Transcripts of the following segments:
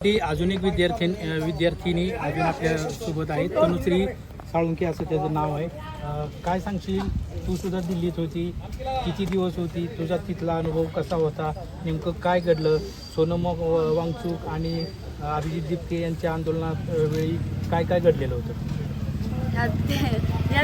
अजून एक विद्यार्थिनी अजून आपल्या सोबत आहेत. तनुश्री साळुंके असं त्याचं नाव आहे. काय सांगशील, तू सुद्धा दिल्लीत होती, किती दिवस होती, तुझा तिथला अनुभव कसा होता, नेमकं काय घडलं, सोनम वांगचूक आणि अभिजित दिपके यांच्या आंदोलनात वेळी काय काय घडलेलं होतं?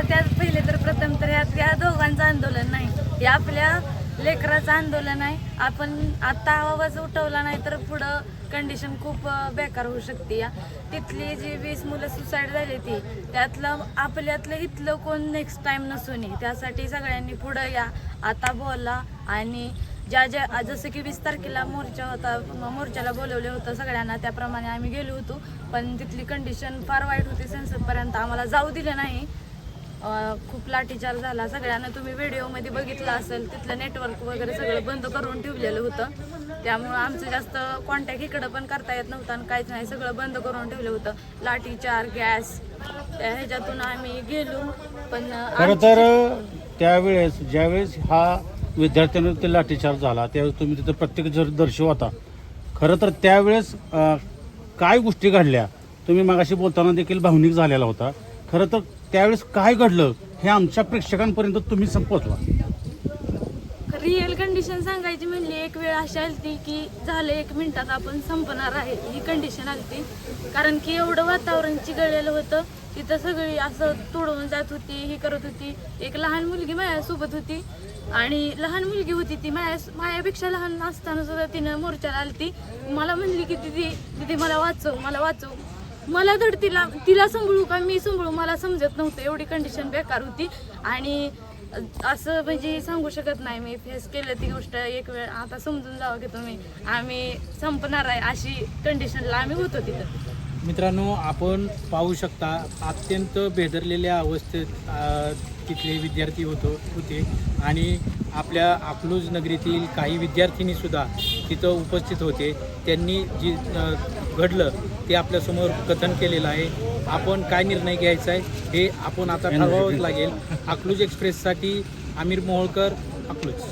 त्यात पहिले तर प्रथम तर या दोघांचं आंदोलन नाही, हे आपल्या लेकराचं आंदोलन आहे. आपण आता आवाज उठवला नाही तर पुढं कंडिशन खूप बेकार होऊ शकते. या तिथली जी 20 मुलं सुसाईड झाली ती त्यातलं आपल्यातलं इथलं कोण नेक्स्ट टाइम नसू नये, त्यासाठी सगळ्यांनी पुढं या, आता बोला. आणि ज्या जसं की 20 तारखेला मोर्चा होता, मोर्चाला बोलवलं होतं सगळ्यांना, त्याप्रमाणे आम्ही गेलो होतो. पण तिथली कंडिशन फार वाईट होती, संसदपर्यंत आम्हाला जाऊ दिलं नाही. खूप लाठीचार्ज झाला सगळ्यांना. तुम्ही व्हिडिओमध्ये बघितलं असेल, तिथलं नेटवर्क वगैरे सगळं बंद करून ठेवलेलं होतं. त्यामुळं आमचं जास्त कॉन्टॅक्ट इकडं पण करता येत नव्हतं आणि काहीच नाही, सगळं बंद करून ठेवलं होतं. लाठीचार्ज, गॅस, त्या ह्याच्यातून आम्ही गेलो. पण खरं तर त्यावेळेस ज्यावेळेस हा विद्यार्थ्यांवर ते लाठीचार्ज झाला त्यावेळेस तुम्ही तिथं प्रत्येक दर्शी होता. खरं तर त्यावेळेस काय गोष्टी घडल्या, तुम्ही मगाशी बोलताना देखील भावनिक झालेला होता. खरं तर त्यावेळेस काय घडलं हे आमच्या प्रेक्षकांपर्यंत तुम्ही संपवला. रिअल कंडिशन सांगायची म्हणली, एक वेळ अशी आलती की झालं 1 मिनिटात आपण संपणार आहे, ही कंडिशन आलती. कारण की एवढं वातावरण चिघळलेलं होतं, तिथं सगळी असं तोडवून जात होती, ही करत होती. एक लहान मुलगी माझ्यासोबत होती आणि लहान मुलगी होती ती माझ्यापेक्षा लहान असताना सुद्धा तिनं मोर्चाला आलती. मला म्हणली की दीदी मला वाचव, मला वाचव. मला धड तिला सांभाळू का मी सांभाळू मला समजत नव्हतं, एवढी कंडिशन बेकार होती. आणि असं म्हणजे सांगू शकत नाही, मी फेस केलं ती गोष्ट. एक वेळ आता समजून जावं की तुम्ही, आम्ही संपणार आहे अशी कंडिशनला आम्ही होतो तिथं. मित्रांनो, आपण पाहू शकता अत्यंत बेदरलेल्या अवस्थेत तिथले विद्यार्थी होते आणि आपल्या अकलूज नगरीतील काही विद्यार्थिनीसुद्धा तिथं उपस्थित होते. त्यांनी जी घडलं ते आपल्यासमोर कथन केलेलं आहे. आपण काय निर्णय घ्यायचा आहे हे आपण आता ठरवावंच लागेल. अकलूज एक्सप्रेससाठी आमिर मोहोळकर, अकलूज.